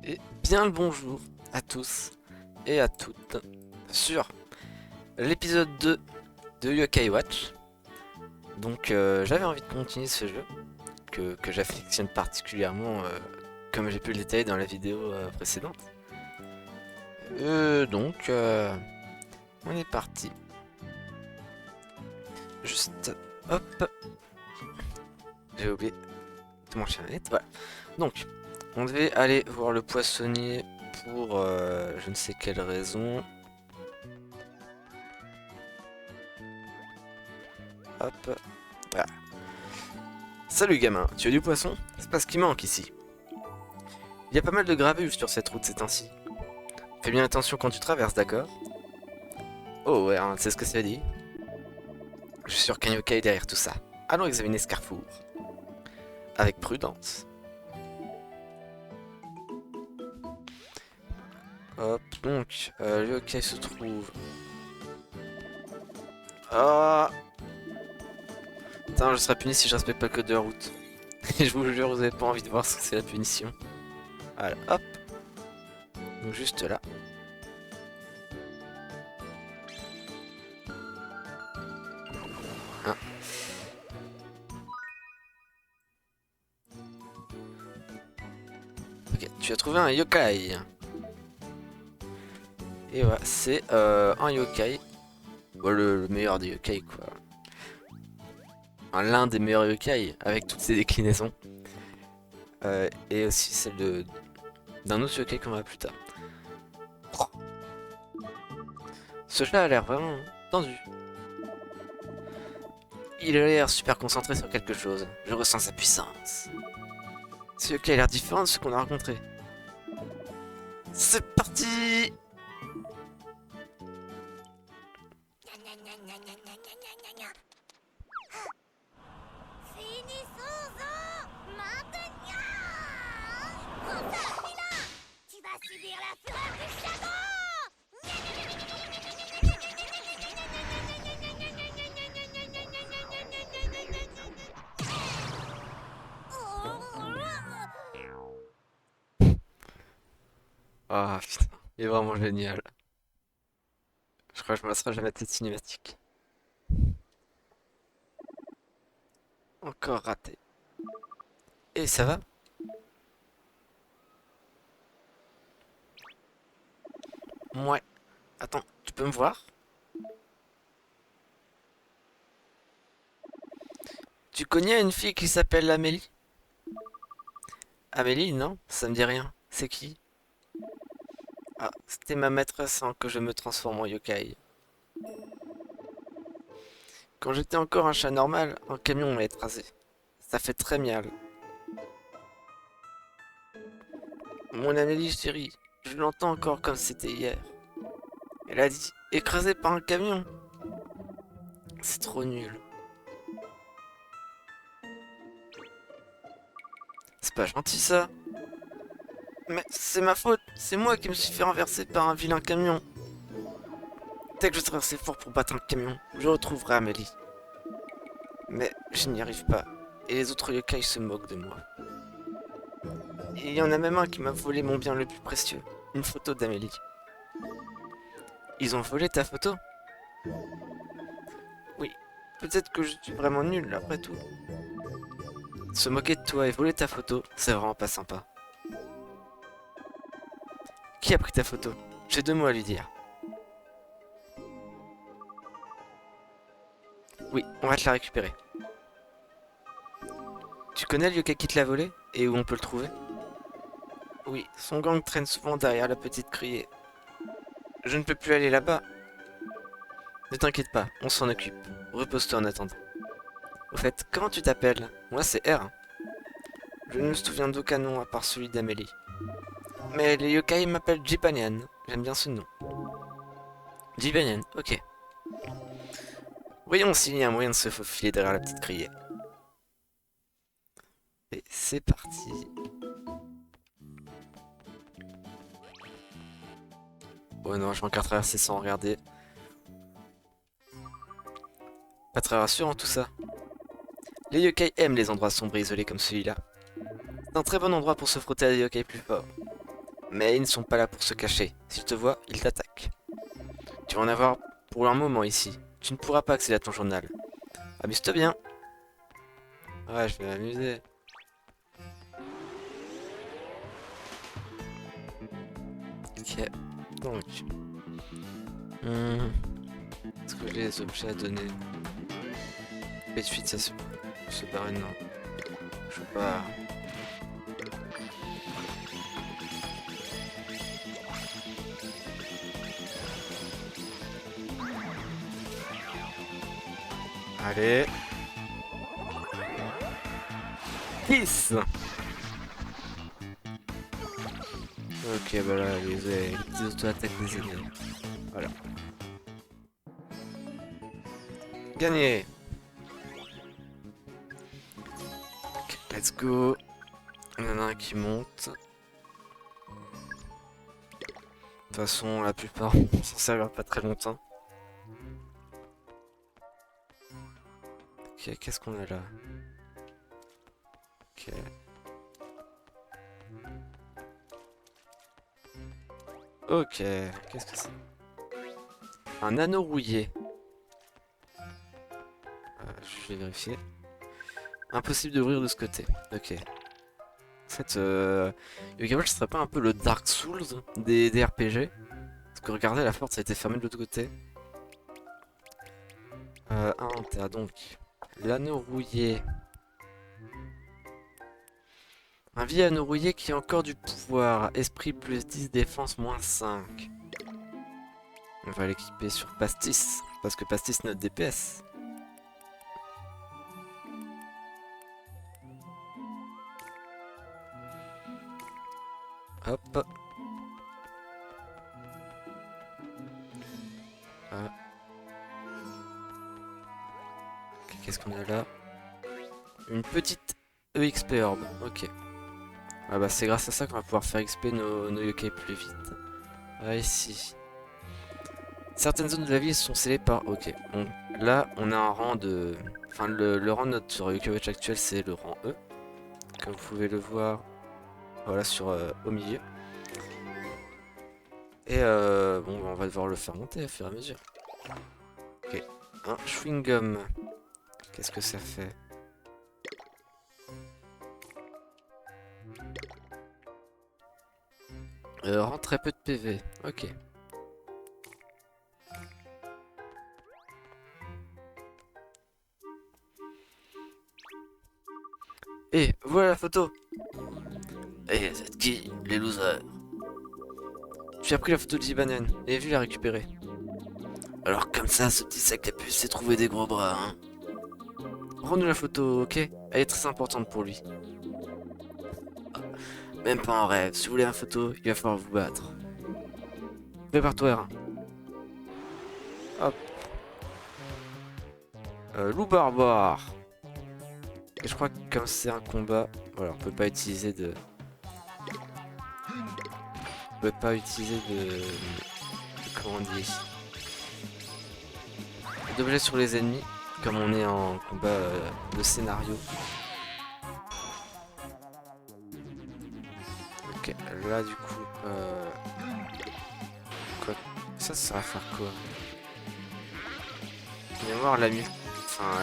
Et bien le bonjour à tous et à toutes sur l'épisode 2 de Yokai Watch. Donc j'avais envie de continuer ce jeu que j'affectionne particulièrement comme j'ai pu le détailler dans la vidéo précédente. Donc on est parti. Juste hop, j'ai oublié de m'enchaîner. Voilà. Donc on devait aller voir le poissonnier pour je ne sais quelle raison. Hop, voilà. Salut gamin, tu as du poisson? C'est pas ce qui manque ici. Il y a pas mal de grabuge sur cette route ces temps-ci. Fais bien attention quand tu traverses, d'accord? Oh ouais, c'est ce que ça dit. Je suis sûr qu'un yokai est derrière tout ça. Allons examiner ce carrefour. Avec prudence. Hop, donc, le yokai se trouve... Ah, putain, je serai puni si je respecte pas le code de la route. Et je vous jure, vous avez pas envie de voir ce que c'est la punition. Voilà, hop. Donc juste là. Hein. Ok, tu as trouvé un yokai. Et voilà, c'est un yokai. Bon, le meilleur des yokai, quoi. L'un des meilleurs yokai, avec toutes ses déclinaisons. Et aussi celle d'un autre yokai qu'on va plus tard. Ce chat a l'air vraiment tendu. Il a l'air super concentré sur quelque chose. Je ressens sa puissance. Ce yokai a l'air différent de ce qu'on a rencontré. C'est parti! Finissons-en maintenant. Prends ça, vilain. Tu vas subir la fureur du chagrin. Ah putain, il est vraiment génial. Je crois que je me lasserai jamais de cette cinématique. Encore raté. Et ça va? Ouais. Attends, tu peux me voir? Tu connais une fille qui s'appelle Amélie? Amélie, non? Ça me dit rien. C'est qui? Ah, c'était ma maîtresse avant que je me transforme en yokai. Quand j'étais encore un chat normal, un camion m'a écrasé. Ça fait très mal. Mon Amélie chérie, je l'entends encore comme c'était hier. Elle a dit écrasé par un camion. C'est trop nul. C'est pas gentil ça. Mais c'est ma faute. C'est moi qui me suis fait renverser par un vilain camion. Dès que je serai assez fort pour battre un camion, je retrouverai Amélie. Mais je n'y arrive pas. Et les autres yokai se moquent de moi. Il y en a même un qui m'a volé mon bien le plus précieux. Une photo d'Amélie. Ils ont volé ta photo? Oui. Peut-être que je suis vraiment nul après tout. Se moquer de toi et voler ta photo, c'est vraiment pas sympa. Qui a pris ta photo? J'ai deux mots à lui dire. Oui, on va te la récupérer. Tu connais le yokai qui te l'a volé? Et où on peut le trouver? Oui, son gang traîne souvent derrière la petite criée. Je ne peux plus aller là-bas. Ne t'inquiète pas, on s'en occupe. Repose-toi en attendant. Au fait, comment tu t'appelles? Moi c'est R. Je ne me souviens d'aucun nom à part celui d'Amélie. Mais les yokai m'appellent Jibanyan. J'aime bien ce nom. Jibanyan, ok. Voyons s'il y a un moyen de se faufiler derrière la petite criée. Et c'est parti. Oh non, je vais encore traverser sans regarder. Pas très rassurant tout ça. Les yokai aiment les endroits sombres et isolés comme celui-là. C'est un très bon endroit pour se frotter à des yokai plus forts. Mais ils ne sont pas là pour se cacher. S'ils te voient, ils t'attaquent. Tu vas en avoir pour un moment ici. Tu ne pourras pas accéder à ton journal. Amuse-toi bien. Ouais, je vais m'amuser. Ok, donc. Est-ce que j'ai des objets à donner? Et de suite, ça se barre, non. Je sais pas. Allez. Kiss. Ok, bah là, les petits auto-attaques des ennemis. Voilà. Gagné. Ok, let's go. Il y en a un qui monte. De toute façon, la plupart, on s'en servira pas très longtemps. Ok, qu'est-ce qu'on a là? Ok. Ok, qu'est-ce que c'est? Un anneau rouillé. Je vais vérifier. Impossible d'ouvrir de ce côté. Ok. En fait, Yoga Watch serait pas un peu le Dark Souls des RPG? Parce que regardez, la porte ça a été fermée de l'autre côté. Inventaire donc. L'anneau rouillé. Un vieil anneau rouillé qui a encore du pouvoir. Esprit plus 10, défense moins 5. On va l'équiper sur Pastis. Parce que Pastis notre DPS. Hop. Ah. Qu'est-ce qu'on a là? Une petite EXP Orb. Ok. Ah bah c'est grâce à ça qu'on va pouvoir faire XP nos yokai plus vite. Ah ici. Certaines zones de la ville sont scellées par... Ok. Bon, là on a un rang de... Enfin le rang de notre yokai watch actuel c'est le rang E. Comme vous pouvez le voir. Voilà sur au milieu. Et bon on va devoir le faire monter au fur et à mesure. Ok. Un chewing-gum. Qu'est-ce que ça fait? Rend très peu de PV. Ok. Et voilà la photo. Et vous êtes qui, les losers? Tu as pris la photo de Zibanen et vu la récupérer. Alors comme ça, ce petit sac à puce s'est trouvé des gros bras, hein. Rends-nous la photo, ok? Elle est très importante pour lui. Même pas en rêve, si vous voulez la photo, il va falloir vous battre. Prépare-toi, R1. Hop. Loup barbare. Et je crois que comme c'est un combat, voilà, on peut pas utiliser de... On peut pas utiliser de comment on dit? D'objets sur les ennemis, comme on est en combat de scénario. Ok, là du coup... Quoi? Ça va faire quoi? Mémoire, la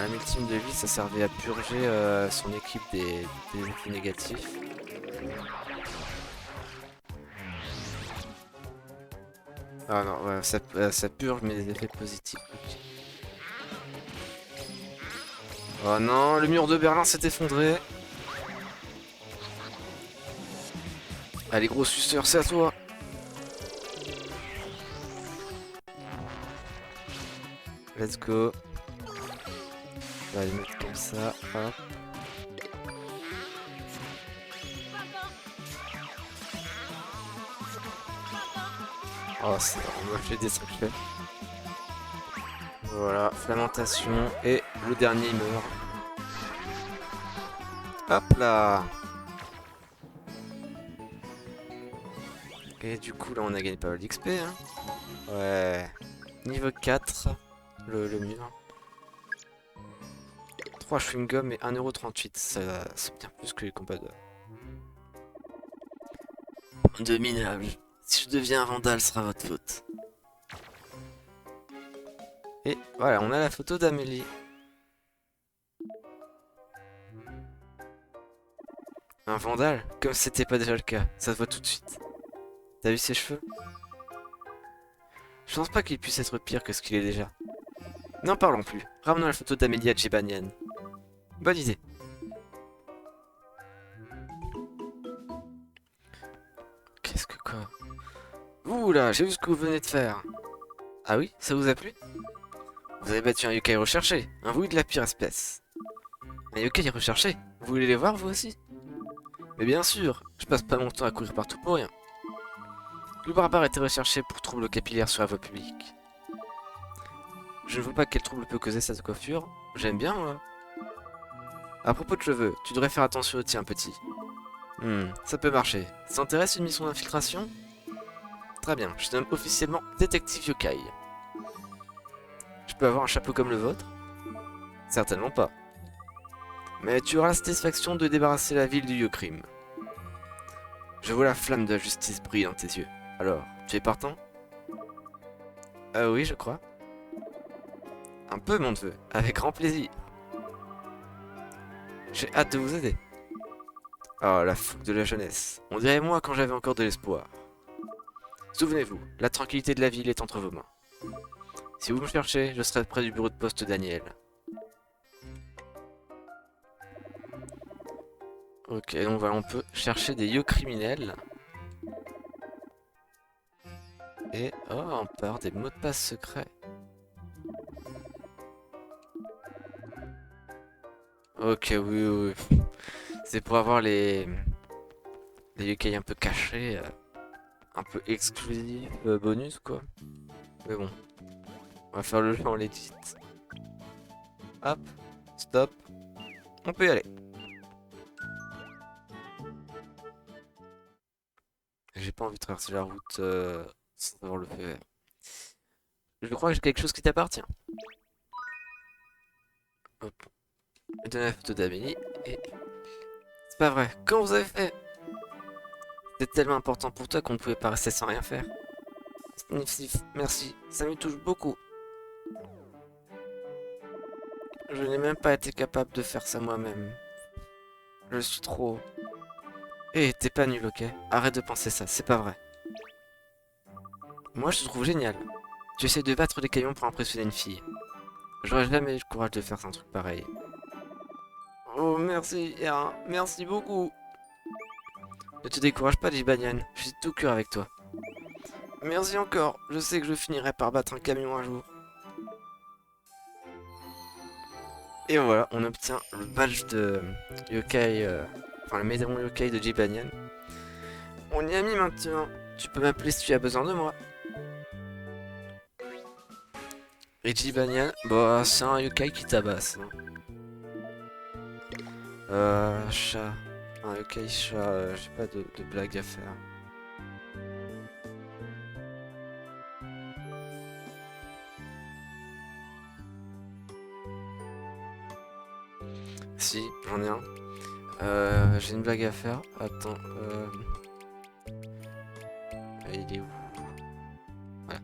multime de vie, ça servait à purger son équipe des effets négatifs. Ah non, ouais, ça purge mais des effets positifs. Ok. Oh non, le mur de Berlin s'est effondré. Allez, gros suceur, c'est à toi. Let's go. On va les mettre comme ça. Hop. Oh, on m'a fait des sacrés. Voilà, Lamentation. Et le dernier il meurt. Hop là. Et du coup, là, on a gagné pas mal d'XP. Hein. Ouais. Niveau 4, le mur. 3 chewing-gum et 1,38€. C'est bien plus que les combats de... Bande de minables. Si je deviens un vandale, ce sera votre faute. Et voilà, on a la photo d'Amélie. Un vandale? Comme si c'était pas déjà le cas. Ça se voit tout de suite. T'as vu ses cheveux? Je pense pas qu'il puisse être pire que ce qu'il est déjà. N'en parlons plus. Ramenons la photo d'Amélie à Jibanian. Bonne idée. Qu'est-ce que quoi? Ouh là, j'ai vu ce que vous venez de faire. Ah oui, ça vous a plu? Vous avez battu un yokai recherché, un voulu de la pire espèce. Un yokai recherché? Vous voulez les voir vous aussi? Mais bien sûr, je passe pas mon temps à courir partout pour rien. Le barbare était recherché pour troubles capillaires sur la voie publique. Je ne vois pas quel trouble peut causer cette coiffure. J'aime bien moi. À propos de cheveux, tu devrais faire attention au tien petit. Ça peut marcher. Ça t'intéresse une mission d'infiltration? Très bien, je te nomme officiellement détective yokai. Je peux avoir un chapeau comme le vôtre? Certainement pas. Mais tu auras la satisfaction de débarrasser la ville du yokrime. Je vois la flamme de la justice briller dans tes yeux. Alors, tu es partant? Oui, je crois. Un peu, mon neveu, avec grand plaisir. J'ai hâte de vous aider. Oh, la fougue de la jeunesse. On dirait moi quand j'avais encore de l'espoir. Souvenez-vous, la tranquillité de la ville est entre vos mains. Si vous me cherchez, je serai près du bureau de poste Daniel. Ok, donc voilà, on peut chercher des yo criminels. Et, oh, on peut avoir des mots de passe secrets. Ok, oui, oui, oui. C'est pour avoir les yokai un peu cachés, un peu exclusifs, bonus, quoi. Mais bon, on va faire le jeu en legit. Hop, stop, on peut y aller. J'ai pas envie de traverser la route sans avoir le feu vert. Je crois que j'ai quelque chose qui t'appartient. Hop, je donne la photo d'Amélie et... C'est pas vrai, comment vous avez fait? C'est tellement important pour toi qu'on ne pouvait pas rester sans rien faire. Sniff, merci, ça me touche beaucoup. Je n'ai même pas été capable de faire ça moi-même. Je suis trop... Eh, t'es pas nul, ok? Arrête de penser ça, c'est pas vrai. Moi, je te trouve génial. Tu essaies de battre les camions pour impressionner une fille. J'aurais jamais eu le courage de faire un truc pareil. Oh, merci, Ira. Merci beaucoup. Ne te décourage pas, Jibanian. Je suis de tout cœur avec toi. Merci encore. Je sais que je finirai par battre un camion un jour. Et voilà, on obtient le badge de yokai, enfin le médaillon yokai de Jibanian. On y a mis maintenant. Tu peux m'appeler si tu as besoin de moi. Et Jibanian, bah c'est un yokai qui tabasse. Hein. Chat. Un yokai chat, j'ai pas de blague à faire. Si, j'en ai un. J'ai une blague à faire. Attends, il est où? Voilà.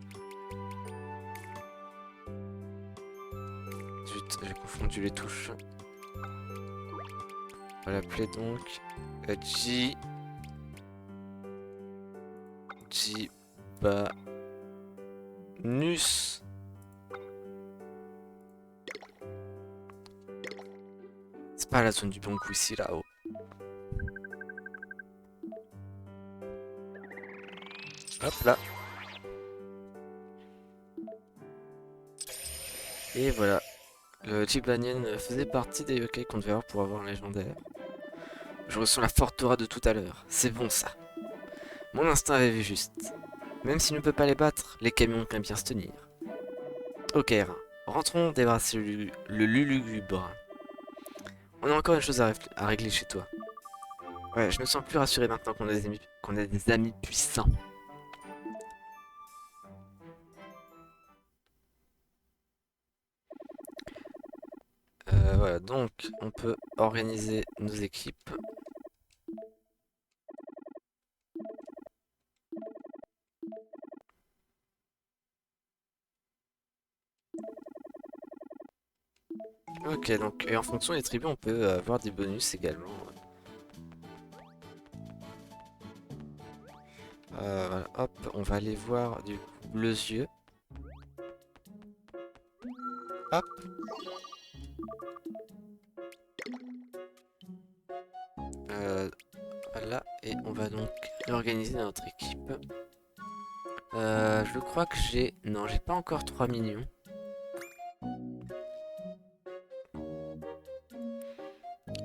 Zut, j'ai confondu les touches. On va l'appeler donc J. Jibanus. C'est pas la zone du bon coup ici, là-haut. Hop là. Et voilà. Le Jibanyan faisait partie des yokai qu'on devait avoir pour avoir un légendaire. Je ressens la forte aura de tout à l'heure. C'est bon ça. Mon instinct avait vu juste. Même s'il ne peut pas les battre, les camions peuvent bien se tenir. Ok, R1. Rentrons débarrasser le lulugubre. On a encore une chose à régler chez toi. Ouais, je me sens plus rassuré maintenant qu'on a des amis puissants. Voilà, donc on peut organiser nos équipes. Ok, donc, et en fonction des tribus, on peut avoir des bonus également. Voilà, hop, on va aller voir du coup Bleus yeux. Hop. Voilà, et on va donc réorganiser notre équipe. Je crois que j'ai... Non, j'ai pas encore 3 minions.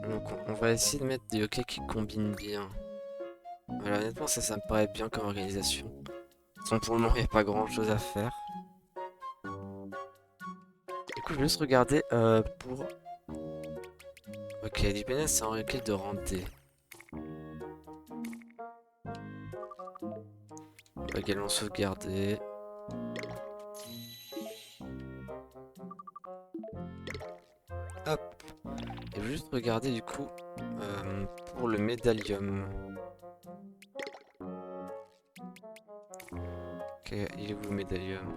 Donc on va essayer de mettre des hockey qui combinent bien. Voilà, honnêtement, ça me paraît bien comme organisation. De toute façon, pour le moment, il n'y a pas grand chose à faire. Du coup, je vais juste regarder pour... Ok, l'IPNS, c'est un hockey de rang D. On va également sauvegarder. Hop. Et je vais juste regarder du coup pour le médaillum. Ok, il est où le médaillum?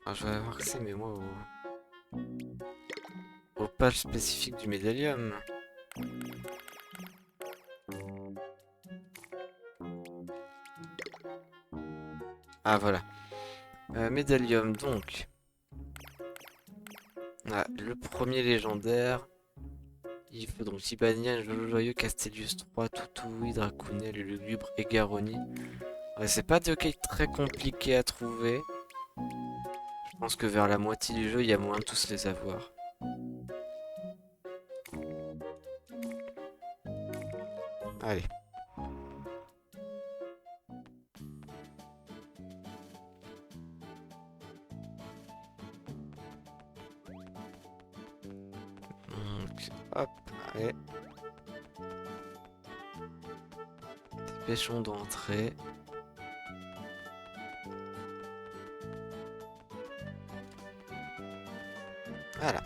Ah, je vais avoir accès, mais moi, aux pages spécifiques du médaillum. Ah, voilà. Médaillum, donc. Ah, le premier légendaire. Il faut donc Tibanian, Jojo Joyeux, Castellius 3, Toutoui, Dracounel, le Lugubre et Garoni. Ouais, c'est pas des hockey très compliqués à trouver. Je pense que vers la moitié du jeu, il y a moyen de tous les avoir. Allez. Donc, hop, allez. Dépêchons d'entrer. Voilà.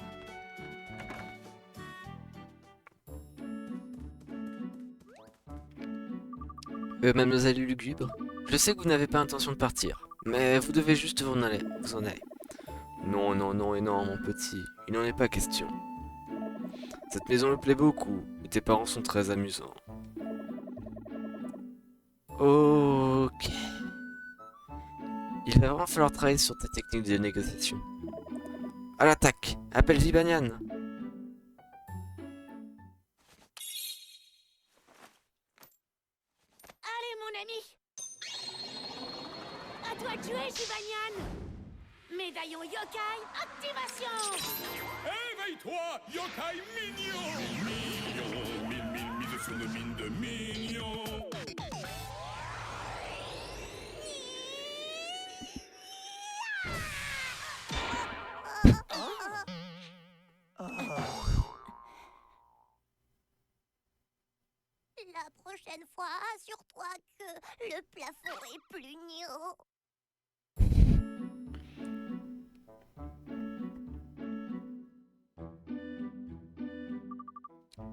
Mademoiselle Lugubre, je sais que vous n'avez pas intention de partir, mais vous devez juste vous en aller. Non, non, non et non, mon petit, il n'en est pas question. Cette maison me plaît beaucoup, et tes parents sont très amusants. Ok. Il va vraiment falloir travailler sur tes techniques de négociation. À l'attaque, appelle Vibanian. Allez, mon ami. À toi de jouer, Jibanyan. Médaillon yokai, activation. Éveille-toi, yokai mignon. Mignon, mise sur le mine de mignon. La prochaine fois, assure-toi que le plafond est plus niaud.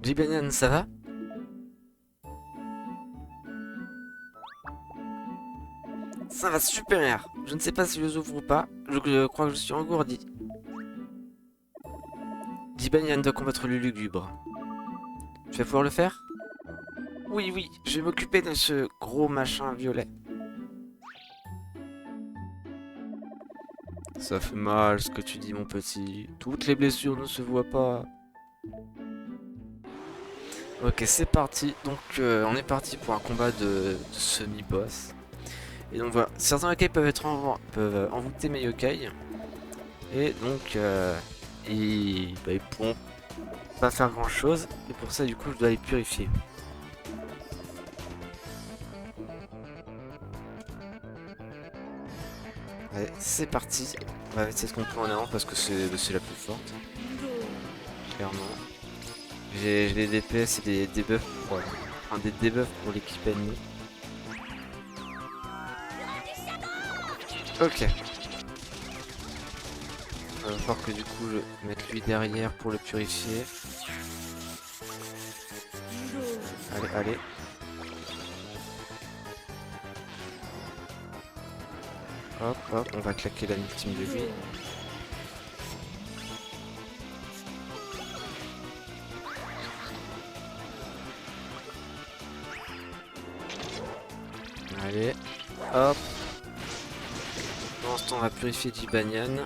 Vibanian, ça va? Ça va super. Je ne sais pas si je les ouvre ou pas. Je crois que je suis engourdi. Vibanian doit combattre le lugubre. Tu vas pouvoir le faire? Oui, oui, je vais m'occuper de ce gros machin violet. Ça fait mal ce que tu dis, mon petit. Toutes les blessures ne se voient pas. Ok, c'est parti. Donc, on est parti pour un combat de semi-boss. Et donc voilà, certains yokai peuvent envoûter mes yokai. Et donc, ils pourront pas faire grand chose. Et pour ça, du coup, je dois les purifier. Allez, c'est parti. On va mettre cette qu'on peut en avant parce que c'est la plus forte. Clairement. J'ai des DPS et des debuffs pour, enfin, des debuffs pour l'équipe ennemie. Ok. Il va falloir que du coup je mette lui derrière pour le purifier. Allez, allez. Hop, hop, on va claquer la ultime de lui. Allez, hop. Pendant ce temps, on va purifier Jibanyan.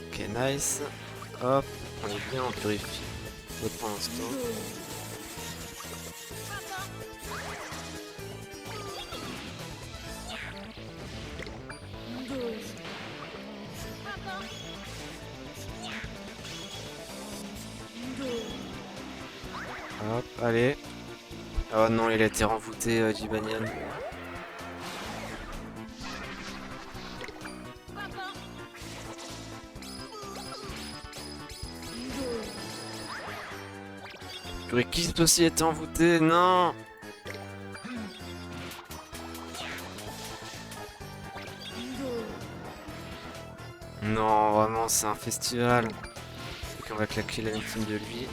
Ok, nice. Hop, on est bien, on purifie. Pour l'instant. Hop, allez. Oh non, il a été renvoûté, Jibanyan. J'aurais qui aussi été envoûté, non. Non, vraiment, c'est un festival. Donc on va claquer la ultime de lui.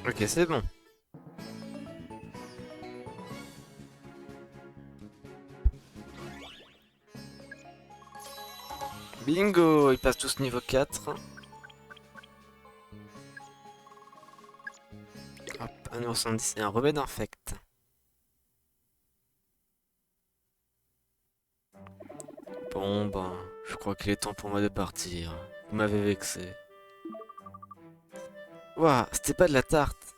Ok, c'est bon. Bingo, ils passent tous niveau 4. Hop, 1,70€ et un remède infect. Bon ben, je crois qu'il est temps pour moi de partir. Vous m'avez vexé. Ouah, c'était pas de la tarte.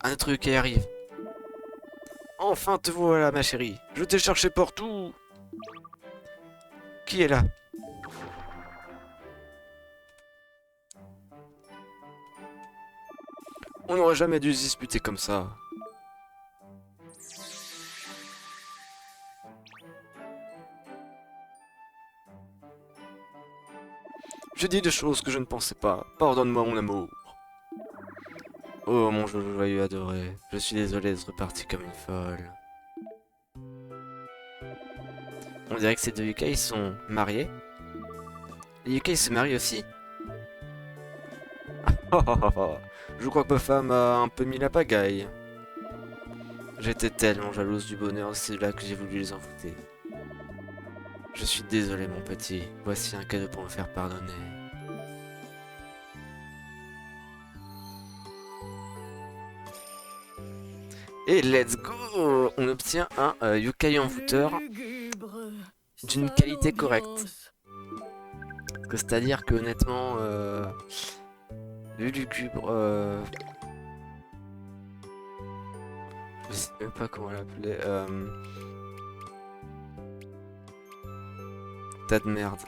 Un truc qui arrive. Enfin te voilà ma chérie. Je t'ai cherché partout. Qui est là? On n'aurait jamais dû se disputer comme ça. J'ai dit des choses que je ne pensais pas. Pardonne-moi mon amour. Oh mon joyeux adoré. Je suis désolé d'être parti comme une folle. On dirait que ces deux Yukai sont mariés. Les Yukai se marient aussi. Je crois que ma femme a un peu mis la pagaille. J'étais tellement jalouse du bonheur, c'est là que j'ai voulu les envoûter. Je suis désolé mon petit, voici un cadeau pour me faire pardonner. Et let's go! On obtient un Yukai envoûteur d'une qualité correcte. C'est-à-dire que honnêtement, le lugubre, je sais même pas comment l'appeler, tas de merde.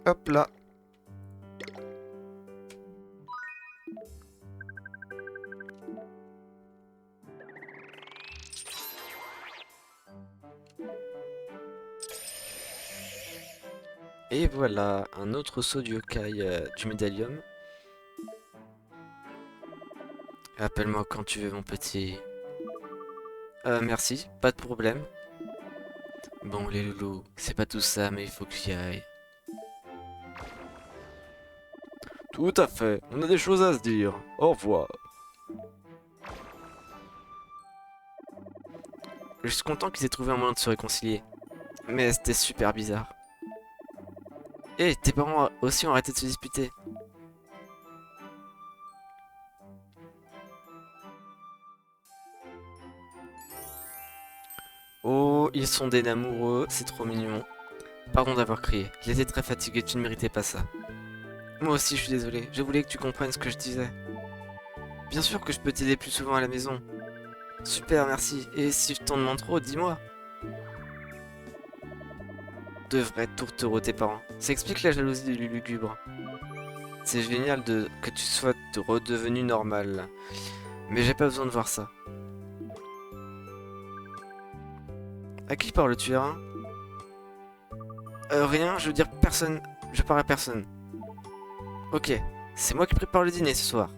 Hop là. Et voilà, un autre saut du yokai du médaillum. Appelle-moi quand tu veux mon petit. Merci, pas de problème. Bon les loulous, c'est pas tout ça mais il faut que j'y aille. Tout à fait, on a des choses à se dire. Au revoir. Je suis content qu'ils aient trouvé un moyen de se réconcilier. Mais c'était super bizarre. Et tes parents aussi ont arrêté de se disputer. Oh, ils sont des amoureux, c'est trop mignon. Pardon d'avoir crié, j'étais très fatigué, tu ne méritais pas ça. Moi aussi, je suis désolé, je voulais que tu comprennes ce que je disais. Bien sûr que je peux t'aider plus souvent à la maison. Super, merci. Et si je t'en demande trop, dis-moi. De vrais tourtereaux tes parents. Ça explique la jalousie du lugubre. C'est génial que tu sois redevenu normal. Mais j'ai pas besoin de voir ça. À qui parles-tu, hein? Rien, je veux dire personne. Je parle à personne. Ok, c'est moi qui prépare le dîner ce soir.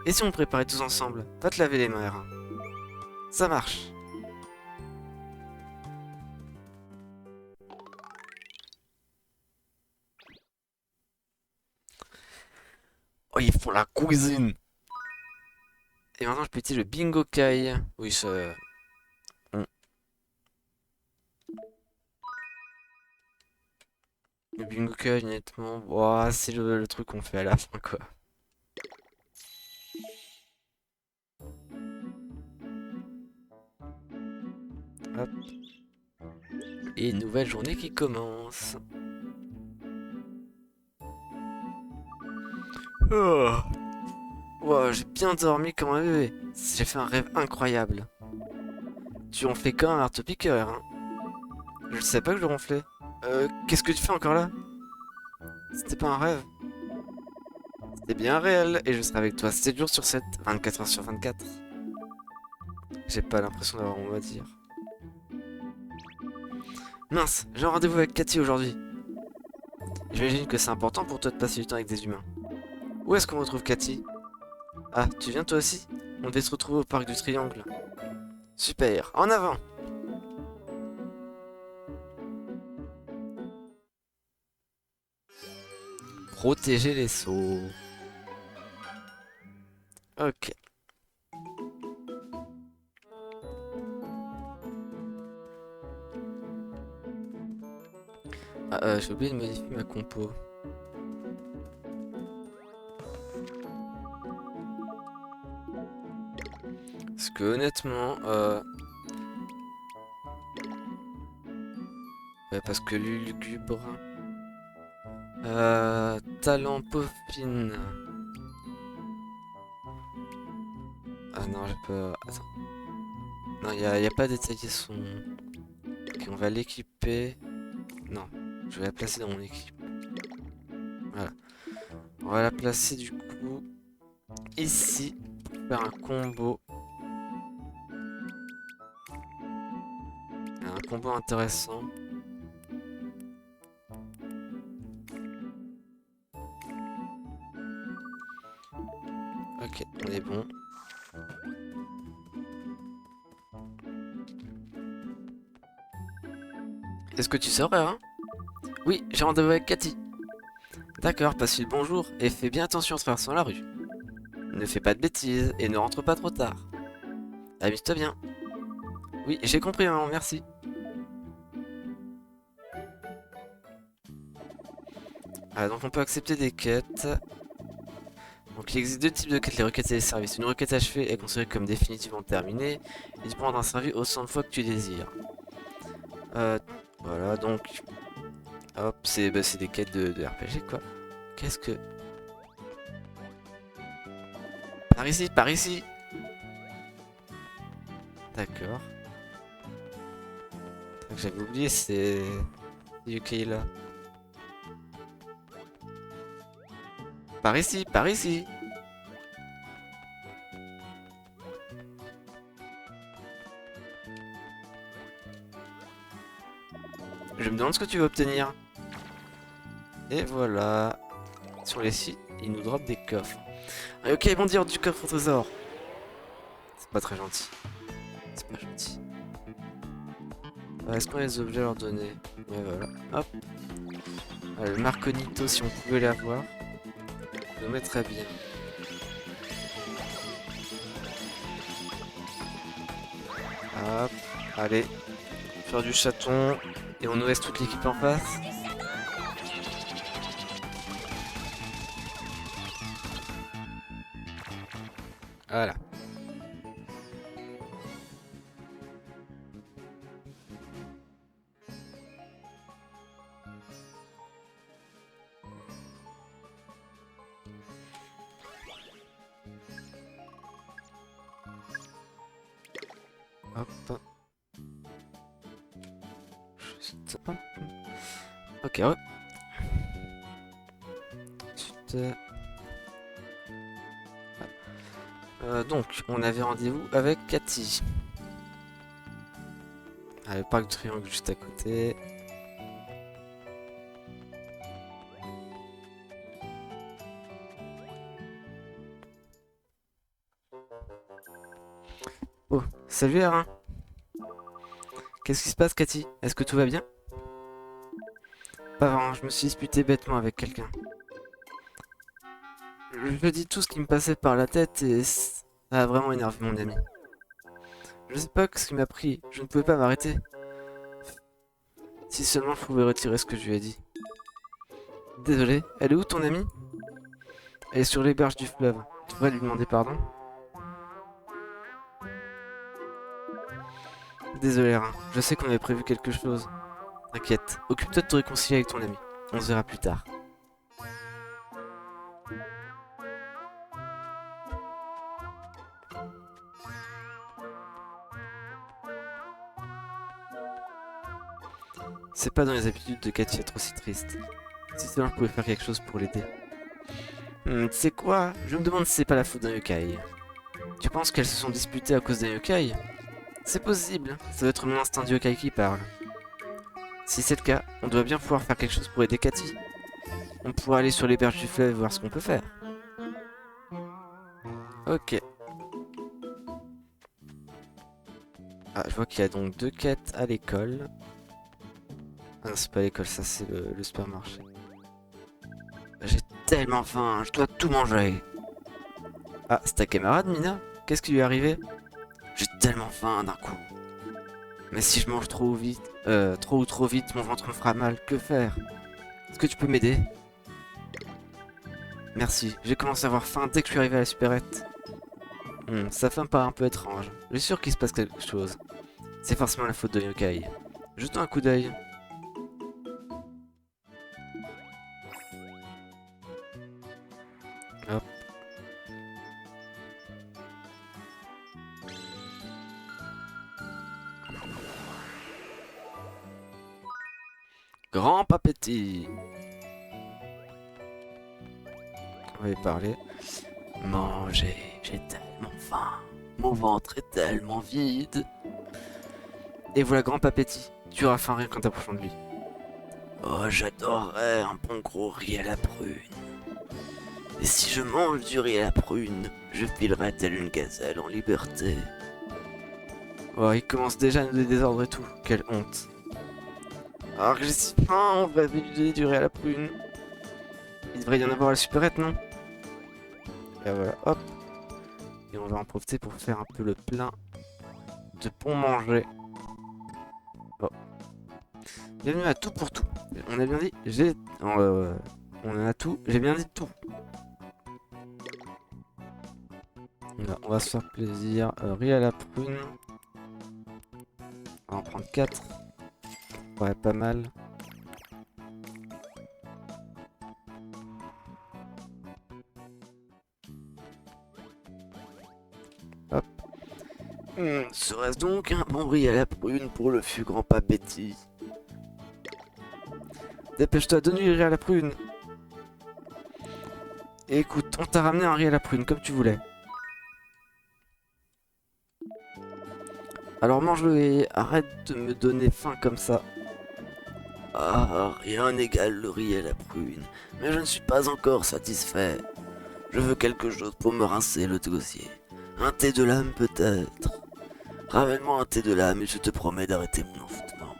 Et si on préparait tous ensemble? Va te laver les mains, Erin. Ça marche. Oh, ils font la cuisine. Et maintenant, je peux utiliser le bingo kai. Oui, ça... on- Le bingo kai, honnêtement... ouah, c'est le truc qu'on fait à la fin, quoi. Hop. Et une nouvelle journée qui commence. Oh. Wow, j'ai bien dormi comme un bébé. J'ai fait un rêve incroyable. Tu ronflais comme un marteau-piqueur, hein. Je ne savais pas que je ronflais. Qu'est-ce que tu fais encore là? C'était pas un rêve. C'était bien réel et je serai avec toi 7 jours sur 7, 24 heures sur 24. J'ai pas l'impression d'avoir mon mot à dire. Mince, j'ai un rendez-vous avec Cathy aujourd'hui. J'imagine que c'est important pour toi de passer du temps avec des humains. Où est-ce qu'on retrouve Cathy? Ah, tu viens toi aussi? On devait se retrouver au parc du Triangle. Super, en avant! Protéger les sauts. Ok. Ah, j'ai oublié de modifier ma compo. Parce que honnêtement, ouais, parce que lugubre, talent peaufine. Ah non, j'ai pas. Attends. Non, y a pas détaillé son. Ok, on va l'équiper. Non, je vais la placer dans mon équipe. Voilà. On va la placer du coup ici pour faire un combo. Un combo intéressant. Ok, on est bon. Est-ce que tu saurais, hein? Oui, j'ai rendez-vous avec Cathy. D'accord, passe le bonjour et fais bien attention en traversant la rue. Ne fais pas de bêtises et ne rentre pas trop tard. Amuse-toi bien. Oui, j'ai compris, maman, merci. Ah, donc on peut accepter des quêtes. Donc il existe deux types de quêtes, les requêtes et les services. Une requête achevée est considérée comme définitivement terminée et tu peux rendre un service autant de fois que tu désires. Voilà, donc... Hop, c'est des quêtes de RPG, quoi. Qu'est-ce que... Par ici, par ici. D'accord. J'avais oublié, c'est... Yuki là. Par ici, par ici. Je me demande ce que tu veux obtenir. Et voilà. Sur les sites, il nous drop des coffres. Ah, ok, bon dire du coffre au trésor. C'est pas très gentil. C'est pas gentil. Est-ce qu'on a les objets à leur donner? Ouais, voilà. Hop. Le Marconito, si on pouvait l'avoir, ça nous mettrait bien. Hop. Allez. Faire du chaton. Et on nous laisse toute l'équipe en face. Voilà. Hop. Juste... hop. Ok, hop. Donc, on avait rendez-vous avec Cathy. Ah, le parc du Triangle juste à côté. Oh, salut Arin. Qu'est-ce qui se passe, Cathy? Est-ce que tout va bien? Pas vraiment, je me suis disputé bêtement avec quelqu'un. Je dis tout ce qui me passait par la tête et ça a vraiment énervé mon ami. Je sais pas ce qui m'a pris, je ne pouvais pas m'arrêter. Si seulement je pouvais retirer ce que je lui ai dit. Désolé, elle est où ton amie? Elle est sur les berges du fleuve. Tu devrais lui demander pardon. Désolé, Arin, je sais qu'on avait prévu quelque chose. T'inquiète, occupe-toi de te réconcilier avec ton ami. On se verra plus tard. C'est pas dans les habitudes de Cathy d'être aussi triste. Si seulement je pouvais faire quelque chose pour l'aider. Tu sais quoi? Je me demande si c'est pas la faute d'un yokai. Tu penses qu'elles se sont disputées à cause d'un yokai? C'est possible, ça doit être mon instinct de yokai qui parle. Si c'est le cas, on doit bien pouvoir faire quelque chose pour aider Cathy. On pourrait aller sur les berges du fleuve et voir ce qu'on peut faire. Ok. Ah, je vois qu'il y a donc 2 quêtes à l'école. Ah non, c'est pas l'école, ça c'est le supermarché. J'ai tellement faim, je dois tout manger. Ah, c'est ta camarade Mina? Qu'est-ce qui lui est arrivé? J'ai tellement faim d'un coup. Mais si je mange trop vite, trop vite, mon ventre me fera mal. Que faire? Est-ce que tu peux m'aider? Merci, j'ai commencé à avoir faim dès que je suis arrivé à la supérette. Sa faim paraît un peu étrange. Je suis sûr qu'il se passe quelque chose. C'est forcément la faute de yokai. Jetons un coup d'œil. Hop. Grand appétit. On va y parler. Manger, j'ai tellement faim. Mon ventre est tellement vide. Et voilà, grand appétit. Tu auras faim rien qu'en t'approchant de lui. Oh, j'adorerais un bon gros riz à la prune. Et si je mange du riz à la prune, je filerai telle une gazelle en liberté. Oh, il commence déjà à nous donner des ordres et tout. Quelle honte. Alors que j'ai si faim, on devrait vider du riz à la prune. Il devrait y en avoir à la supérette, non? Et voilà, hop. Et on va en profiter pour faire un peu le plein de bon manger. Bon. Bienvenue à tout pour tout. On a bien dit, on a tout, j'ai bien dit tout. Là, on va se faire plaisir. Riz à la prune. On va en prendre 4. Ouais, pas mal. Hop. Serait-ce donc un bon riz à la prune pour le fût grand appétit? Dépêche-toi, donne-lui le riz à la prune. Et écoute, on t'a ramené un riz à la prune comme tu voulais. Alors mange-le et arrête de me donner faim comme ça. Ah, rien n'égale le riz à la prune, mais je ne suis pas encore satisfait. Je veux quelque chose pour me rincer le dossier. Un thé de lame peut-être. Ramène-moi un thé de lame et je te promets d'arrêter mon envoûtement.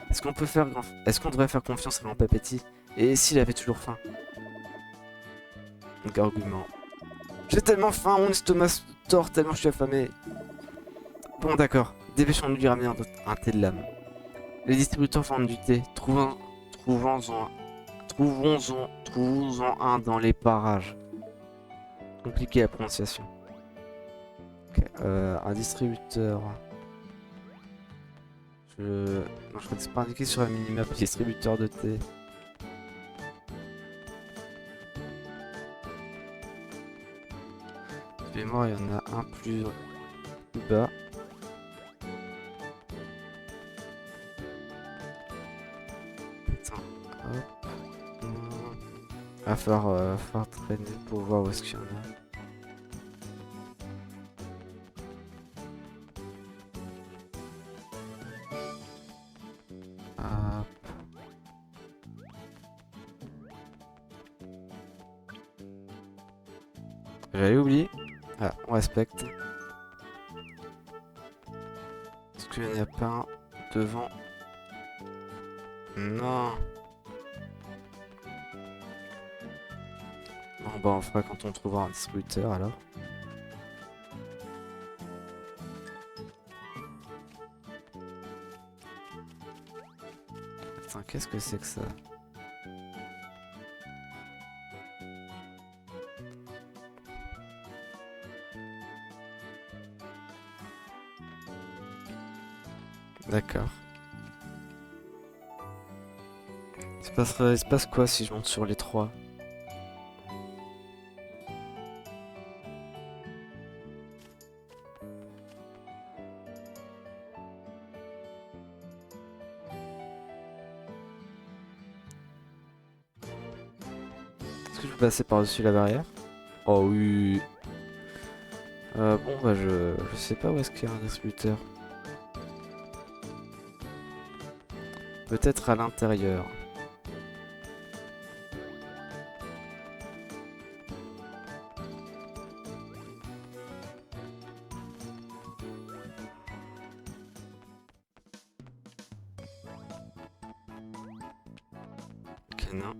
Est-ce qu'on devrait faire confiance à Grand Papéti? Et s'il avait toujours faim? Donc argument. J'ai tellement faim, mon estomac se tord tellement je suis affamé. Bon d'accord, dépêchons de lui ramener un thé de lame. Les distributeurs vendent du thé. Trouvons-en un dans les parages. Compliqué la prononciation. Okay, un distributeur. Non, je crois que c'est pas indiqué sur la minimap. Distributeur de thé. De mémoire, il y en a un plus bas. Attends, hop. Va falloir traîner pour voir où est-ce qu'il y en a. Hop. J'avais oublié. Ah, on respecte. Est-ce qu'il n'y en a pas un devant? Non. Bon, bah on fera quand on trouvera un distributeur alors. Attends, qu'est-ce que c'est que ça? D'accord. Il se passe quoi si je monte sur les trois? Est-ce que je peux passer par-dessus la barrière? Oh oui. Bon bah je sais pas où est-ce qu'il y a un distributeur. Peut-être à l'intérieur. Ok, non.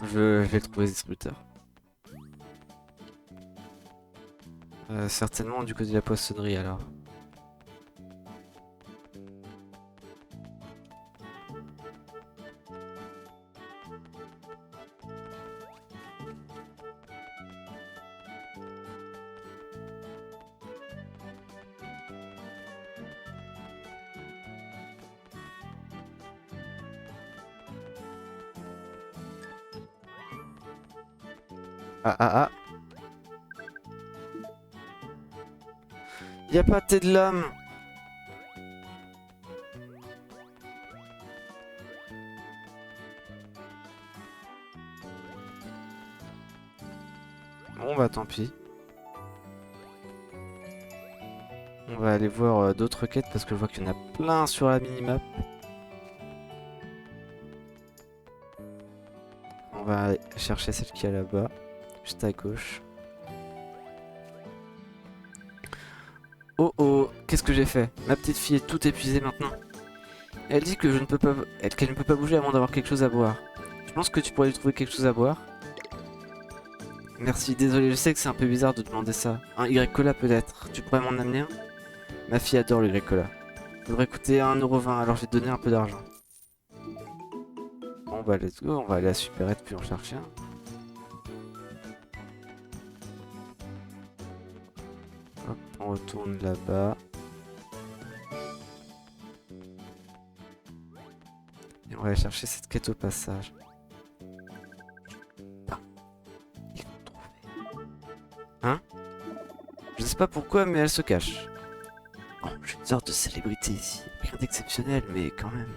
Je vais trouver le distributeur. Certainement du côté de la poissonnerie alors. Ah ah ah. Y a pas de thé de l'homme. Bon bah tant pis. On va aller voir d'autres quêtes parce que je vois qu'il y en a plein sur la minimap. On va aller chercher celle qui est là-bas, juste à gauche. Oh oh, qu'est-ce que j'ai fait? Ma petite fille est toute épuisée maintenant. Elle dit que je ne peux pas, qu'elle ne peut pas bouger avant d'avoir quelque chose à boire. Je pense que tu pourrais lui trouver quelque chose à boire. Merci, désolé, je sais que c'est un peu bizarre de demander ça. Un Y-Cola peut-être, tu pourrais m'en amener un? Ma fille adore le Y-Cola. Il devrait coûter 1,20 €, alors je vais te donner un peu d'argent. Bon bah let's go, on va aller à Supérette puis en chercher un. Hop, on retourne là-bas. Et on va aller chercher cette quête au passage. Ah, il faut me trouver. Hein? Je sais pas pourquoi, mais elle se cache. Oh, je suis une sorte de célébrité ici. Rien d'exceptionnel, mais quand même.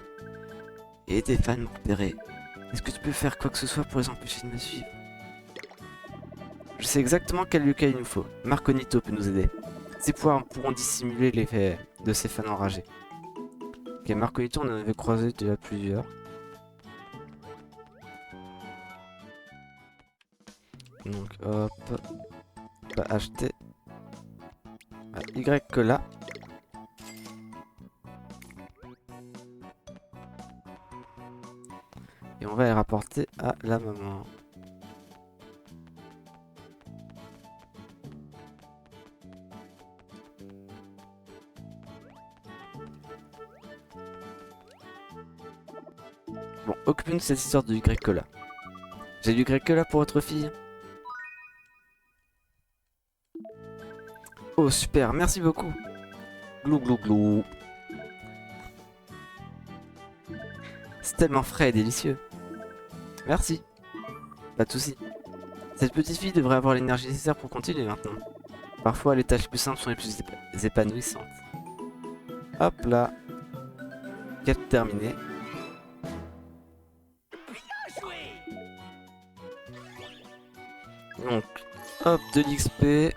Et des fans m'ont repéré. Est-ce que tu peux faire quoi que ce soit pour les empêcher de me suivre? Je sais exactement quel Lucas il nous faut. Marconito peut nous aider. Ses pouvoirs pourront dissimuler l'effet de ses fans enragés. Ok, Marconito, on en avait croisé déjà plusieurs. Donc hop, on va acheter Y-Cola. Et on va les rapporter à la maman. Bon, occupez-nous de cette histoire de Y-Cola. J'ai du Y-Cola pour votre fille. Oh super, merci beaucoup. Glou glou glou. C'est tellement frais et délicieux. Merci. Pas de soucis. Cette petite fille devrait avoir l'énergie nécessaire pour continuer maintenant. Parfois, les tâches plus simples sont les plus épanouissantes. Hop là. Quête terminée. Bien joué. Hop, de l'XP.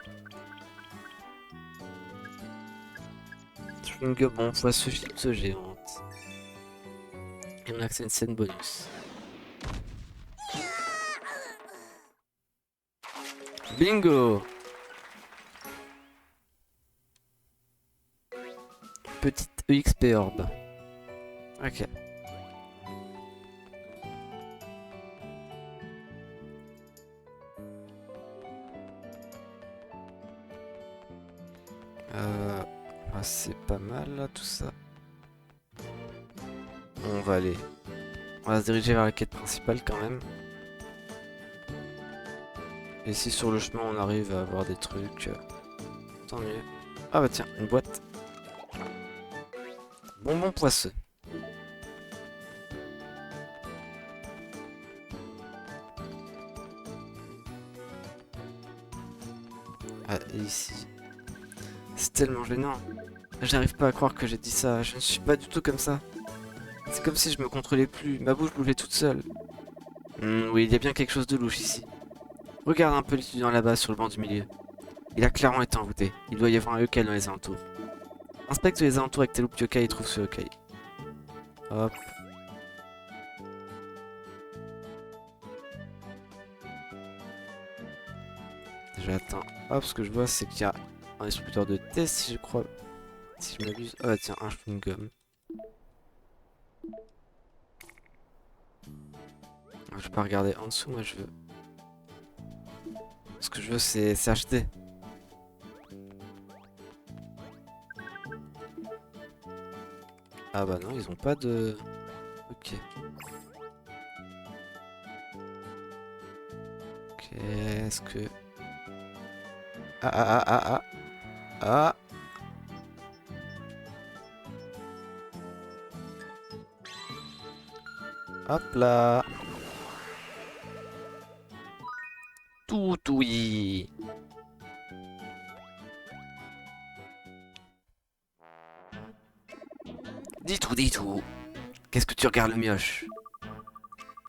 Chewing-gum, bon, on voit ce chips géante. Et on a accès à une scène bonus. Bingo! Petite EXP orbe. Ok. C'est pas mal là tout ça. On va aller. On va se diriger vers la quête principale quand même. Et si sur le chemin on arrive à avoir des trucs, tant mieux. Ah bah tiens, une boîte. Bonbon poisseux. Ah, et ici. C'est tellement gênant. J'arrive pas à croire que j'ai dit ça. Je ne suis pas du tout comme ça. C'est comme si je me contrôlais plus. Ma bouche bougeait toute seule. Oui, il y a bien quelque chose de louche ici. Regarde un peu l'étudiant là-bas sur le banc du milieu. Il a clairement été envoûté. Il doit y avoir un yokai dans les alentours. Inspecte les alentours avec tes loupes yokai et trouve ce yokai. Hop. J'attends. Hop, ce que je vois, c'est qu'il y a un distributeur de thé, si je crois. Si je m'abuse. Ah, tiens, un chewing-gum. Je vais pas regarder en dessous, moi je veux. Ce que je veux, c'est acheter. Ah bah non, ils ont pas de... Ok. Qu'est-ce que... Ah ah ah ah ah. Ah. Hop là. Tout oui. Dis tout, dis tout. Qu'est-ce que tu regardes le mioche?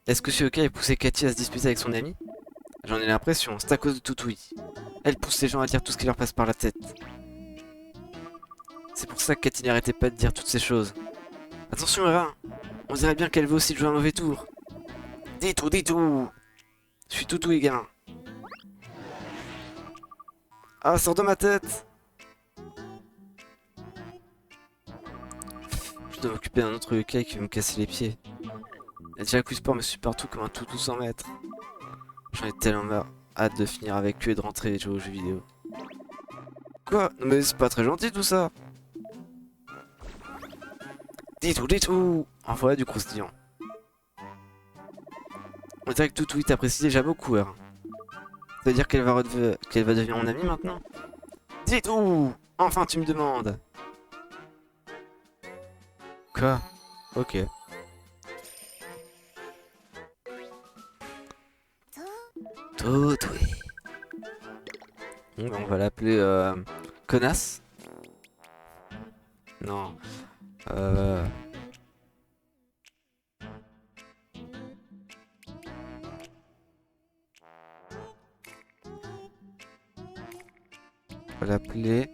Est-ce que ce yokai a poussé Cathy à se disputer avec son ami? J'en ai l'impression, c'est à cause de Toutoui. Elle pousse les gens à dire tout ce qui leur passe par la tête. C'est pour ça que Cathy n'arrêtait pas de dire toutes ces choses. Attention Eva, on dirait bien qu'elle veut aussi jouer un mauvais tour. Dis tout, dis tout. Je suis Toutoui, gamin. Ah, sors de ma tête. Je dois m'occuper d'un autre yokai qui veut me casser les pieds. Et Jacques Sport me suit partout comme un toutou sans mètres. J'en ai tellement marre. Hâte de finir avec eux et de rentrer et jouer aux jeux vidéo. Quoi? Non mais c'est pas très gentil tout ça. Dis tout, dis tout. En vrai du croustillant. On dirait que Toutoui t'apprécie déjà beaucoup, hein. Ça veut dire qu'elle va devenir mon amie maintenant? Dis tout. Enfin tu me demandes. Quoi? Ok. Toutoui. Bon, bah, on va l'appeler connasse. Non. Euh... On va l'appeler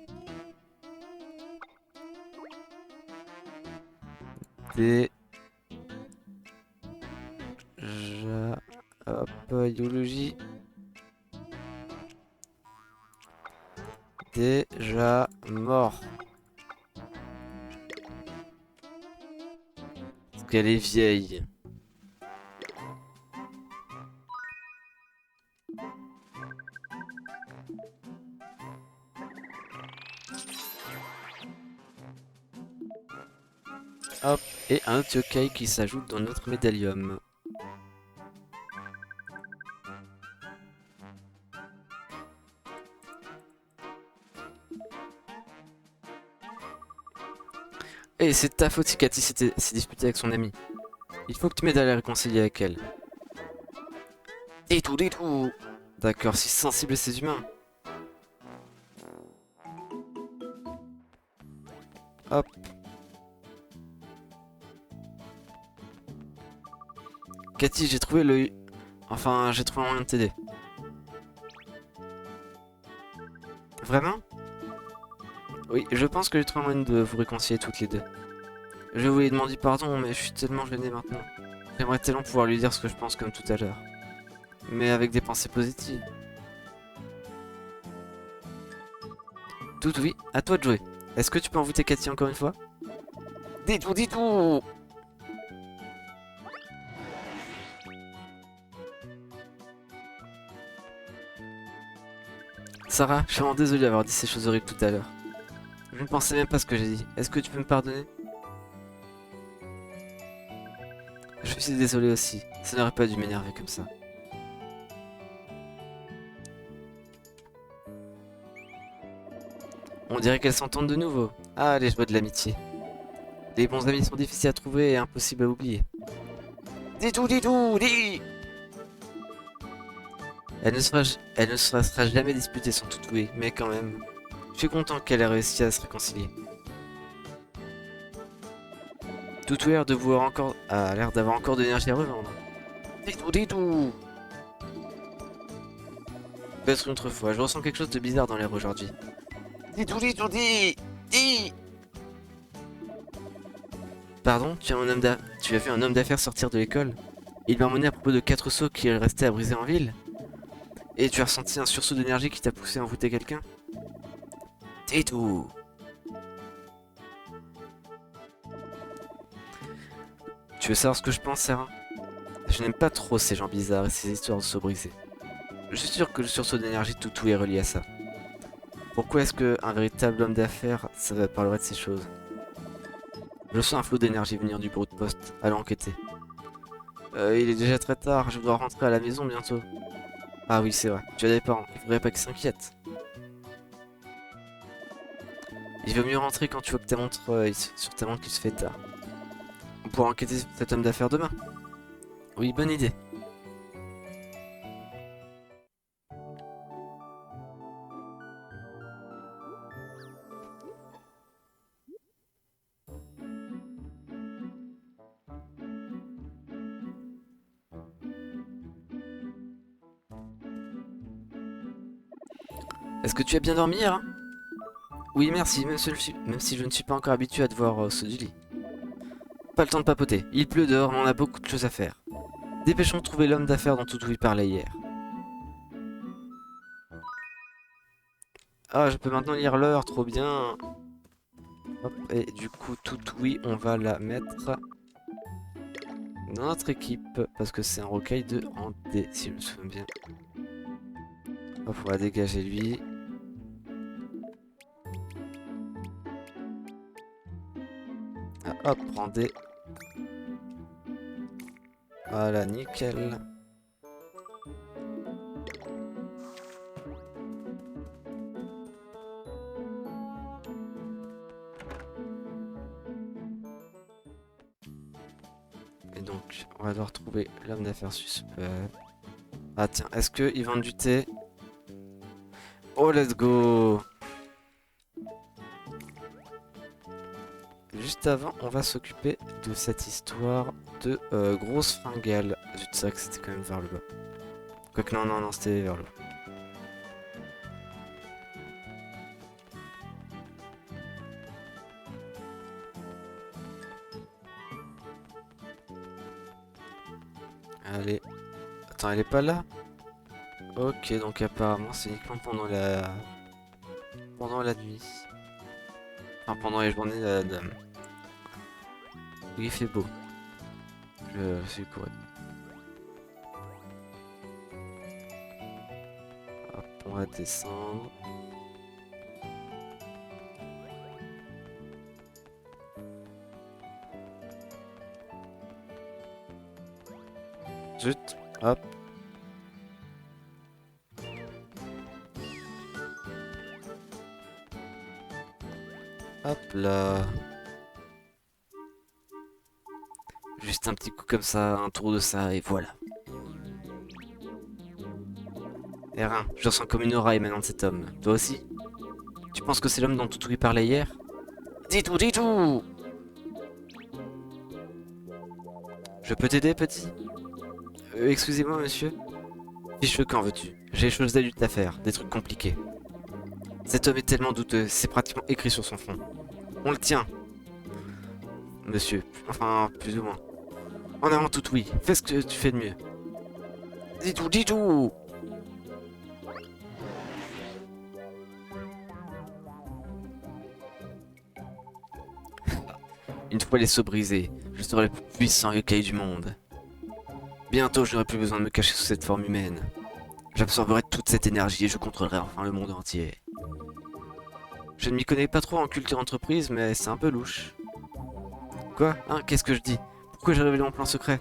Déjà... Hop, biologie. Déjà mort. Parce qu'elle est vieille. Hop, et un autre yokai qui s'ajoute dans notre médaillum. Et c'est ta faute si Cathy s'est disputée avec son ami. Il faut que tu m'aides à la réconcilier avec elle. Et tout, et tout. D'accord, si sensible à ces humains. Hop. Cathy, j'ai trouvé le... Enfin, j'ai trouvé un moyen de t'aider. Vraiment? Oui, je pense que j'ai trouvé un moyen de vous réconcilier toutes les deux. Je voulais demander pardon, mais je suis tellement gêné maintenant. J'aimerais tellement pouvoir lui dire ce que je pense comme tout à l'heure. Mais avec des pensées positives. Tout oui, à toi de jouer. Est-ce que tu peux envoûter Cathy encore une fois? Dis tout! Sarah, je suis vraiment désolé d'avoir dit ces choses horribles tout à l'heure. Je ne pensais même pas ce que j'ai dit. Est-ce que tu peux me pardonner? Je suis désolé aussi. Ça n'aurait pas dû m'énerver comme ça. On dirait qu'elles s'entendent de nouveau. Ah, les joies de l'amitié. Les bons amis sont difficiles à trouver et impossibles à oublier. Dis tout, dis! Elle ne sera jamais disputée sans tout douer, mais quand même. Je suis content qu'elle ait réussi à se réconcilier. Toutou a l'air d'avoir encore de l'énergie à revendre. Dis tout! Peut-être une autre fois, je ressens quelque chose de bizarre dans l'air aujourd'hui. Dis! Pardon, tu as vu un homme d'affaires sortir de l'école? Il m'a emmené à propos de 4 seaux qui restaient à briser en ville? Et tu as ressenti un sursaut d'énergie qui t'a poussé à envoûter quelqu'un? Dis tout! Tu veux savoir ce que je pense, Sarah? Je n'aime pas trop ces gens bizarres et ces histoires de seaux brisés. Je suis sûr que le sursaut d'énergie de Toutou est relié à ça. Pourquoi est-ce qu'un véritable homme d'affaires parlerait de ces choses? Je sens un flot d'énergie venir du bureau de poste. Allons enquêter. Il est déjà très tard, je dois rentrer à la maison bientôt. Ah oui, c'est vrai, tu as des parents, il faudrait pas qu'ils s'inquiètent. Il vaut mieux rentrer quand tu vois que ta montre sur ta montre qu'il se fait tard. On pourra enquêter sur cet homme d'affaires demain. Oui, bonne idée. Est-ce que tu as bien dormi hier, hein? Oui, merci, même si je ne suis pas encore habitué à te voir au saut du lit. Pas le temps de papoter. Il pleut dehors, mais on a beaucoup de choses à faire. Dépêchons de trouver l'homme d'affaires dont Toutou y parlait hier. Ah, je peux maintenant lire l'heure, trop bien. Hop, et du coup, Toutoui, on va la mettre dans notre équipe, parce que c'est un rocaille de en D, si je me souviens bien. Hop, on va dégager lui. Ah, hop, prends D. Voilà, nickel. Et donc, on va devoir trouver l'homme d'affaires suspect. Ah tiens, est-ce qu'ils vendent du thé? Oh, let's go! Juste avant, on va s'occuper de cette histoire de grosse fringale. Zut, c'est vrai que c'était quand même vers le bas. Quoique non, c'était vers le haut. Allez. Attends, elle est pas là? Ok, donc apparemment c'est uniquement pendant la nuit. Enfin, pendant les journées où il fait beau. Je suis correct. Hop, on va descendre. Zut, hop. Hop là. Juste un petit coup comme ça, un tour de ça, et voilà. R1, je ressens comme une aura émanant de cet homme. Toi aussi? Tu penses que c'est l'homme dont Toutou lui parlait hier? Dis tout! Je peux t'aider, petit? Excusez-moi, monsieur. Fiche le camp, veux-tu? J'ai des choses d'adultes à faire, des trucs compliqués. Cet homme est tellement douteux, c'est pratiquement écrit sur son front. On le tient, monsieur. Enfin, plus ou moins. En avant tout, oui. Fais ce que tu fais de mieux. Dis tout, dis tout. Une fois les seaux brisés, je serai le plus puissant yokai du monde. Bientôt, je n'aurai plus besoin de me cacher sous cette forme humaine. J'absorberai toute cette énergie et je contrôlerai enfin le monde entier. Je ne m'y connais pas trop en culture entreprise, mais c'est un peu louche. Quoi? Hein? Qu'est-ce que je dis? Pourquoi j'ai révélé mon plan secret?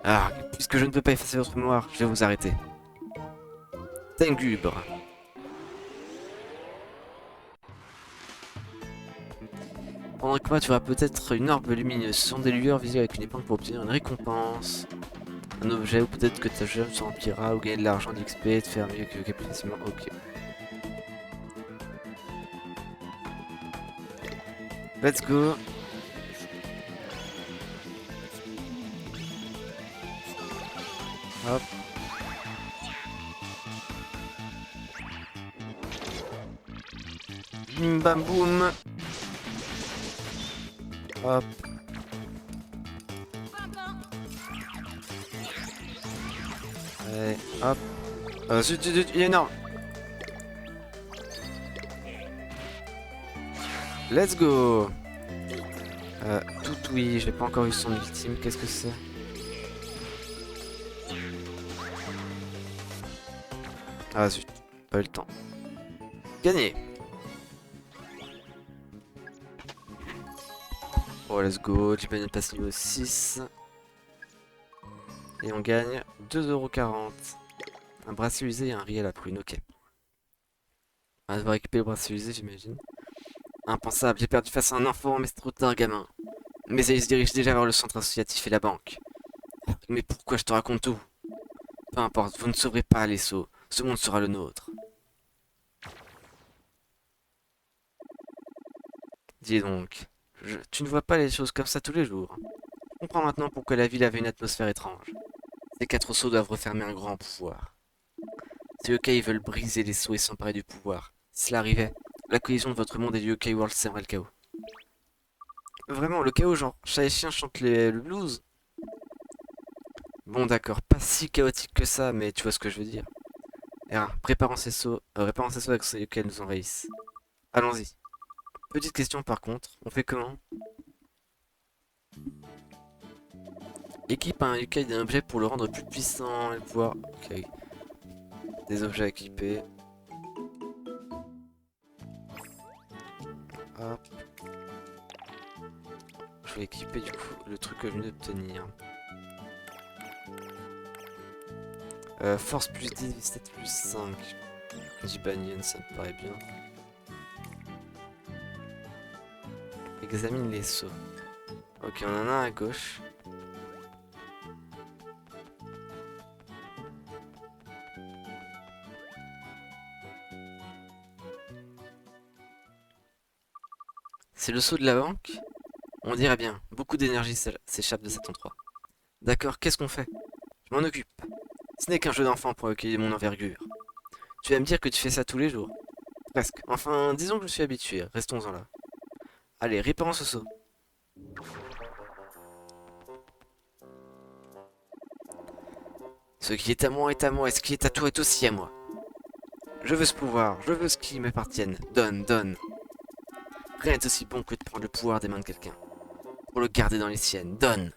Ah, puisque je ne peux pas effacer votre mémoire, je vais vous arrêter. Tengubre. Pendant le combat, tu auras peut-être une orbe lumineuse. Ce sont des lueurs visibles avec une épingle pour obtenir une récompense. Un objet, ou peut-être que ta gemme s'emplira, ou gagner de l'argent d'XP et te faire mieux que capricieusement. Ok. Let's go. Hop. Bim bam boum. Hop. Allez, hop. Zut, zut, zut, il est énorme. Let's go. Tout oui, je n'ai pas encore eu son ultime. Qu'est-ce que c'est? Ah zut, pas eu le temps. Gagné. Oh let's go, j'ai gagné passe niveau 6. Et on gagne 2,40 €. Un bracelet usé et un riz à la prune, ok. On va devoir récupérer le bracelet usé, j'imagine. Impensable, j'ai perdu face à un enfant, mais c'est trop tard, gamin. Mais il se dirige déjà vers le centre associatif et la banque. Mais pourquoi je te raconte tout? Peu importe, vous ne sauverez pas les sauts. Ce monde sera le nôtre. Dis donc, tu ne vois pas les choses comme ça tous les jours. Je comprends maintenant pourquoi la ville avait une atmosphère étrange. Ces 4 sceaux doivent refermer un grand pouvoir. Ces yokai veulent briser les sceaux et s'emparer du pouvoir. Si cela arrivait, la cohésion de votre monde et du Yokai World sèmerait le chaos. Vraiment, le chaos, genre chat et chien chantent le blues? Bon d'accord, pas si chaotique que ça, mais tu vois ce que je veux dire. R1, réparons ces sauts avec ces yokai nous envahissent. Allons-y. Petite question par contre, on fait comment? Équipe un yokai d'un objet pour le rendre plus puissant et pouvoir... Ok. Des objets à équiper. Hop. Je vais équiper du coup le truc que je viens d'obtenir. Force plus 10, vitesse plus 5. Du banyan, ça me paraît bien. Examine les sauts. Ok, on en a un à gauche. C'est le saut de la banque? On dirait bien, beaucoup d'énergie s'échappe de cet endroit. D'accord, qu'est-ce qu'on fait? Je m'en occupe. Ce n'est qu'un jeu d'enfant pour accueillir mon envergure. Tu vas me dire que tu fais ça tous les jours. Presque. Enfin, disons que je suis habitué, restons-en là. Allez, réparons ce saut. Ce qui est à moi est à moi, et ce qui est à toi est aussi à moi. Je veux ce pouvoir, je veux ce qui m'appartienne. Donne, donne. Rien n'est aussi bon que de prendre le pouvoir des mains de quelqu'un. Pour le garder dans les siennes. Donne.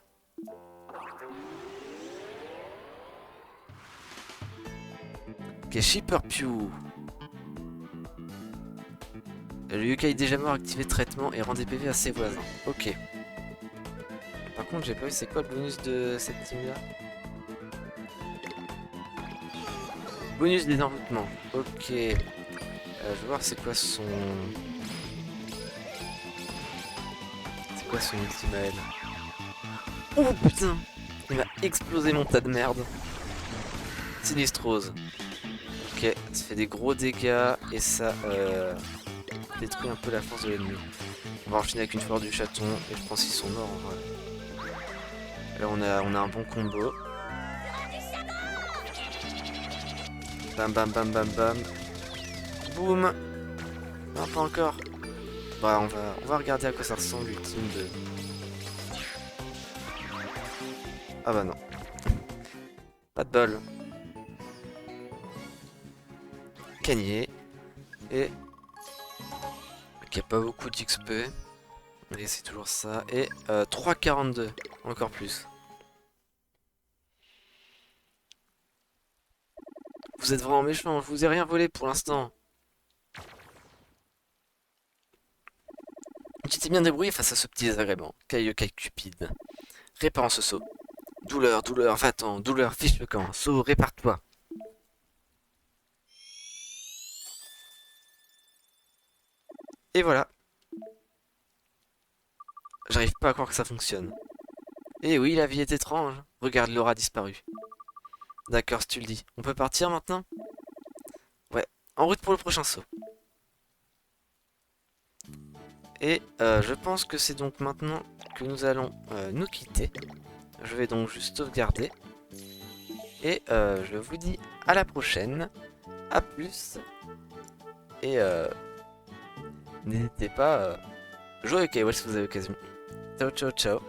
Ok, Shipper Pew. Le yokai déjà mort activé traitement et rend des PV à ses voisins. Ok. Par contre, j'ai pas vu c'est quoi le bonus de cette team là. Bonus des envoûtements. Ok. Je vais voir c'est quoi son... C'est quoi son ultime à elle. Oh putain! Il m'a explosé mon tas de merde. Sinistrose. Ok, ça fait des gros dégâts et ça détruit un peu la force de l'ennemi. On va enchaîner avec une fleur du chaton et je pense qu'ils sont morts en vrai. Là on a un bon combo. Bam bam bam bam bam. Boum. Non, pas encore. Bah on va regarder à quoi ça ressemble l'ultime de... Ah bah non. Pas de bol. Gagné. Et... Ok, pas beaucoup d'XP. Et c'est toujours ça. Et 3,42. Encore plus. Vous êtes vraiment méchant, je vous ai rien volé pour l'instant. Tu t'es bien débrouillé face à ce petit désagrément. Kaiokai cupide. Répare ce saut. Douleur, douleur, va-t'en, douleur, fiche le camp. Saut, répare-toi. Et voilà. J'arrive pas à croire que ça fonctionne. Eh oui, la vie est étrange. Regarde, Laura disparu. D'accord, si tu le dis. On peut partir maintenant? Ouais, en route pour le prochain saut. Et je pense que c'est donc maintenant que nous allons nous quitter. Je vais donc juste sauvegarder. Et je vous dis à la prochaine. À plus. Et n'hésitez pas, jouez avec iWatch si vous avez l'occasion. Ciao, ciao, ciao.